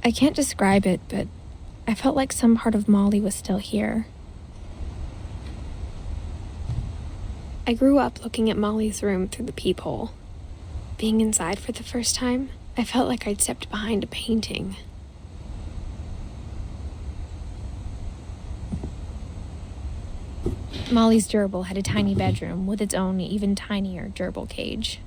I can't describe it, but I felt like some part of Molly was still here. I grew up looking at Molly's room through the peephole. Being inside for the first time, I felt like I'd stepped behind a painting. Molly's gerbil had a tiny bedroom with its own even tinier gerbil cage.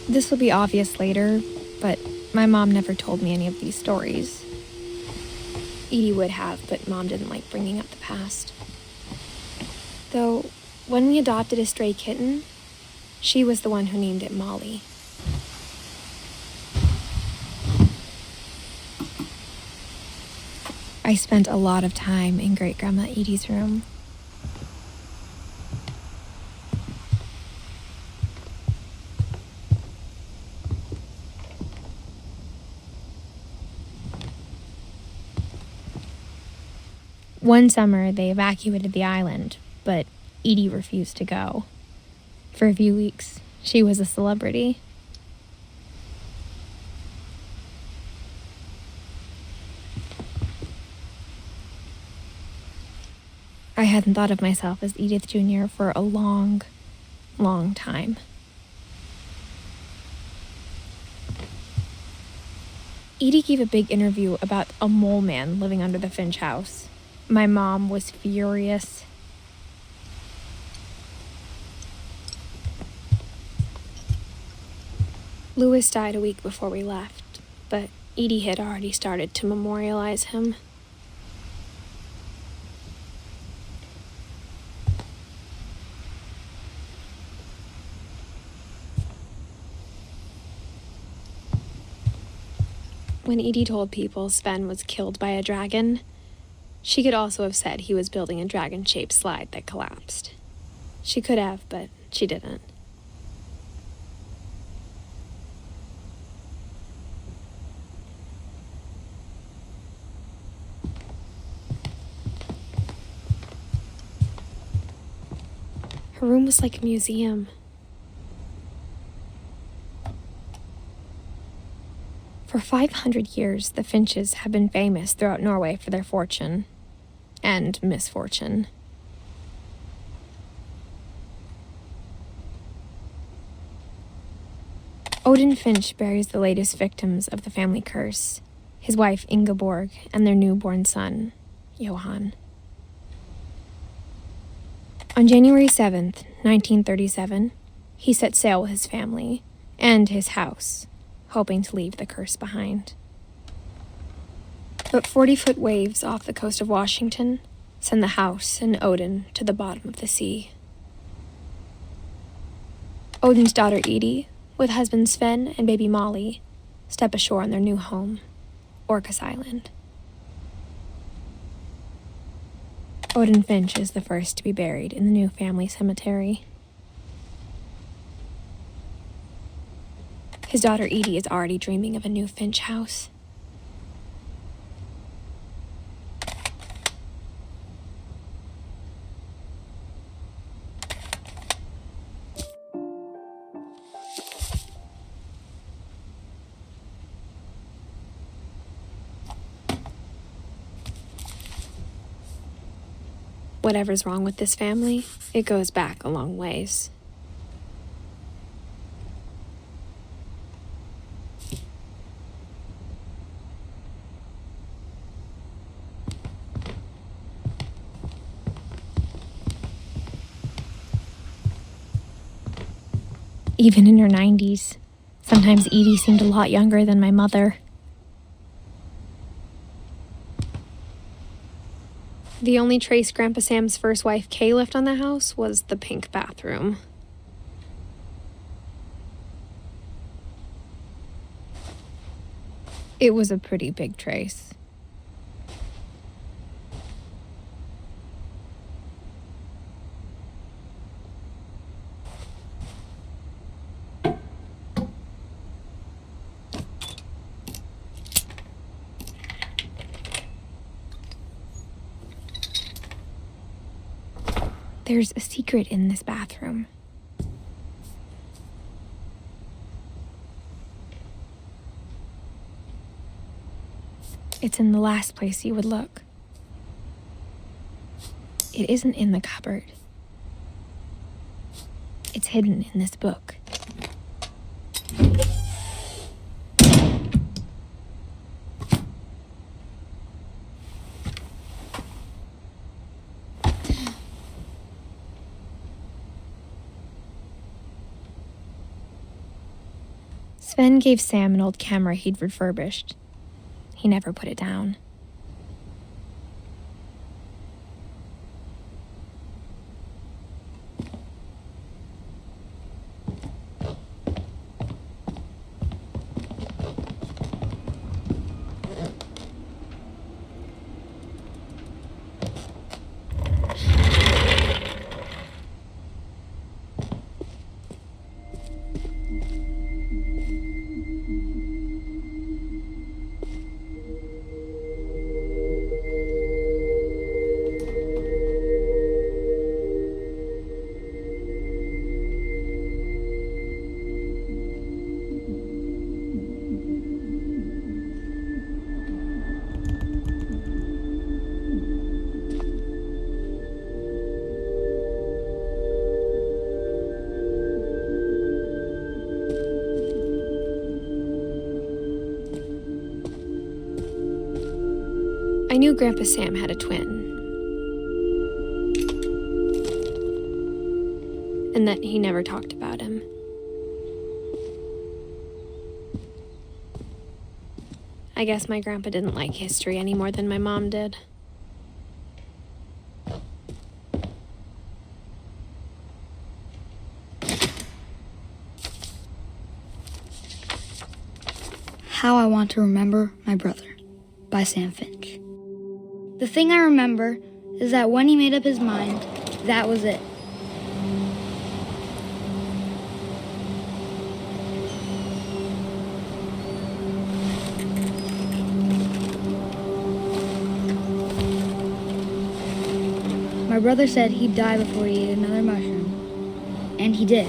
This will be obvious later, but my mom never told me any of these stories. Edie would have, but Mom didn't like bringing up the past. Though, when we adopted a stray kitten, she was the one who named it Molly. I spent a lot of time in Great-Grandma Edie's room. One summer, they evacuated the island, but Edie refused to go. For a few weeks, she was a celebrity. I hadn't thought of myself as Edith Jr. for a long, long time. Edie gave a big interview about a mole man living under the Finch house. My mom was furious. Louis died a week before we left, but Edie had already started to memorialize him. When Edie told people Sven was killed by a dragon, she could also have said he was building a dragon-shaped slide that collapsed. She could have, but she didn't. Her room was like a museum. For 500 years, the Finches have been famous throughout Norway for their fortune and misfortune. Odin Finch buries the latest victims of the family curse, his wife Ingeborg and their newborn son, Johan. On January 7th, 1937, he set sail with his family and his house, hoping to leave the curse behind. But 40-foot waves off the coast of Washington send the house and Odin to the bottom of the sea. Odin's daughter Edie, with husband Sven and baby Molly, step ashore on their new home, Orcas Island. Odin Finch is the first to be buried in the new family cemetery. His daughter Edie is already dreaming of a new Finch house. Whatever's wrong with this family, it goes back a long ways. Even in her 90s, sometimes Edie seemed a lot younger than my mother. The only trace Grandpa Sam's first wife, Kay, left on the house was the pink bathroom. It was a pretty big trace. There's a secret in this bathroom. It's in the last place you would look. It isn't in the cupboard. It's hidden in this book. Sven gave Sam an old camera he'd refurbished. He never put it down. I knew Grandpa Sam had a twin, and that he never talked about him. I guess my grandpa didn't like history any more than my mom did. How I Want to Remember My Brother by Sam Finch. The thing I remember is that when he made up his mind, that was it. My brother said he'd die before he ate another mushroom, and he did.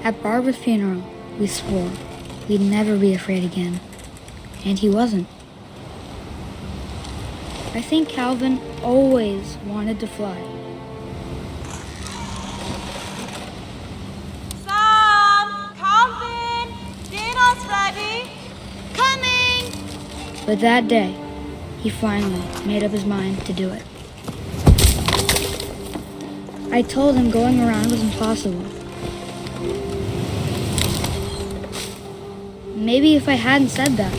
At Barbara's funeral, we swore we'd never be afraid again, and he wasn't. I think Calvin always wanted to fly. Sam! Calvin! Dinner's ready! Coming! But that day, he finally made up his mind to do it. I told him going around was impossible. Maybe if I hadn't said that.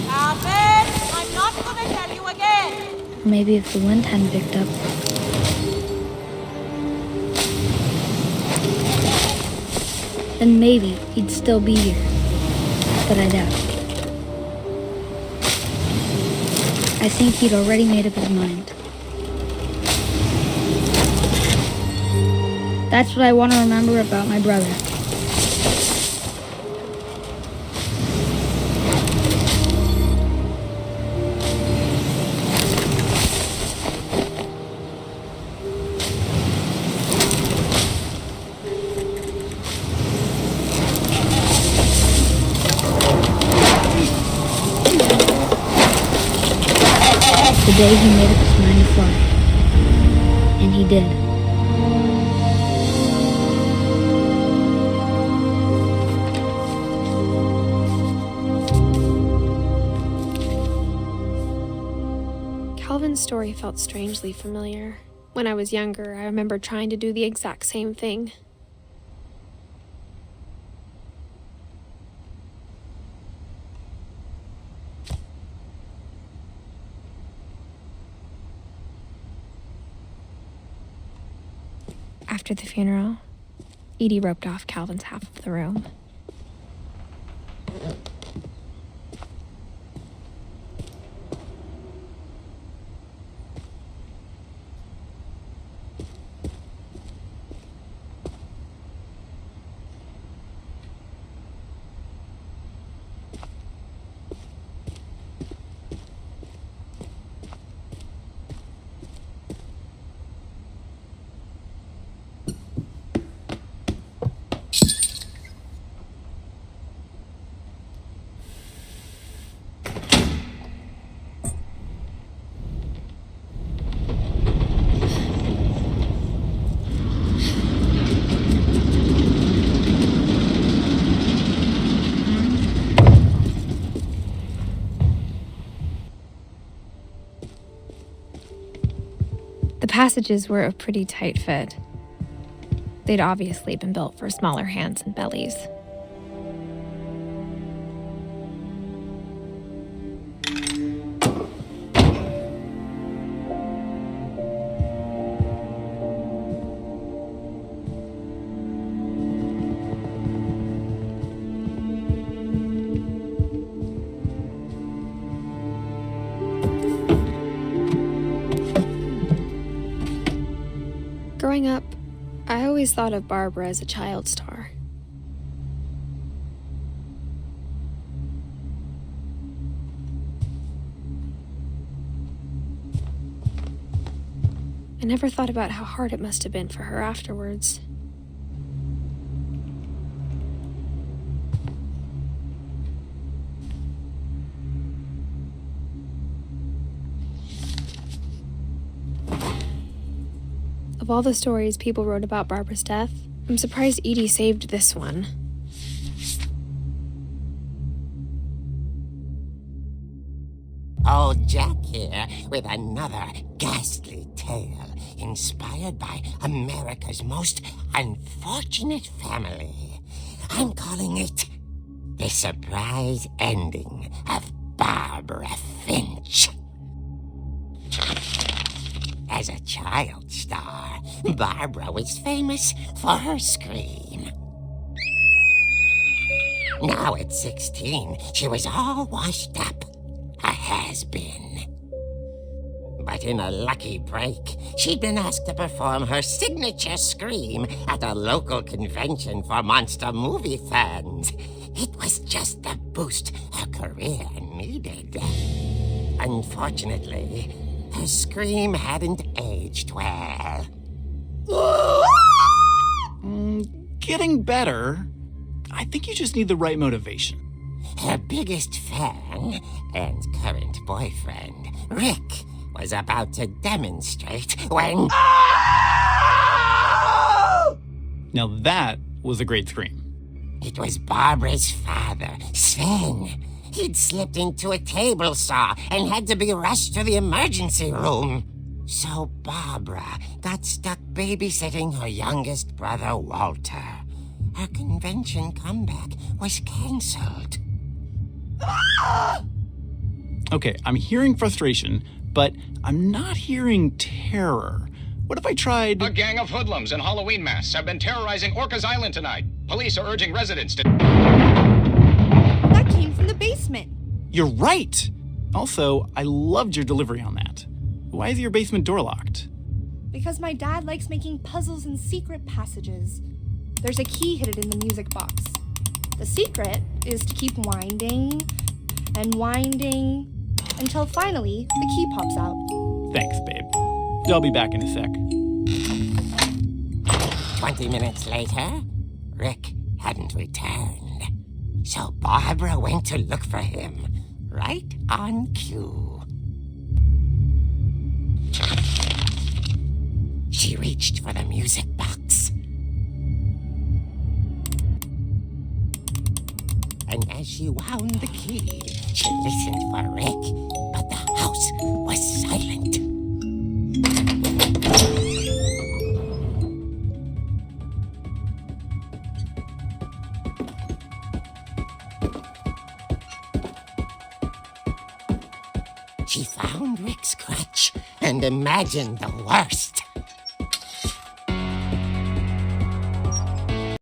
Calvin, I'm not going to tell you again. Or maybe if the wind hadn't picked up. Then maybe he'd still be here. But I doubt. I think he'd already made up his mind. That's what I want to remember about my brother. The day he made up his mind to fly. And he did. Calvin's story felt strangely familiar. When I was younger, I remember trying to do the exact same thing. After the funeral, Edie roped off Calvin's half of the room. The passages were a pretty tight fit. They'd obviously been built for smaller hands and bellies. Growing up, I always thought of Barbara as a child star. I never thought about how hard it must have been for her afterwards. Of all the stories people wrote about Barbara's death, I'm surprised Edie saved this one. Old Jack here with another ghastly tale inspired by America's most unfortunate family. I'm calling it The Surprise Ending of Barbara Finch. As a child star, Barbara was famous for her scream. Now at 16, she was all washed up, a has-been. But in a lucky break, she'd been asked to perform her signature scream at a local convention for monster movie fans. It was just the boost her career needed. Unfortunately, her scream hadn't aged well. Getting better. I think you just need the right motivation. Her biggest fan and current boyfriend, Rick, was about to demonstrate when... Now that was a great scream. It was Barbara's father, Sven. He'd slipped into a table saw and had to be rushed to the emergency room. So Barbara got stuck babysitting her youngest brother, Walter. Her convention comeback was canceled. Okay, I'm hearing frustration, but I'm not hearing terror. What if I tried... A gang of hoodlums in Halloween masks have been terrorizing Orcas Island tonight. Police are urging residents to... That came from the basement. You're right! Also, I loved your delivery on that. Why is your basement door locked? Because my dad likes making puzzles and secret passages. There's a key hidden in the music box. The secret is to keep winding and winding until finally the key pops out. Thanks, babe. I'll be back in a sec. 20 minutes later, Rick hadn't returned. So Barbara went to look for him, right on cue. She reached for the music box. And as she wound the key, she listened for Rick, but the house was silent. She found Rick's crutch and imagined the worst.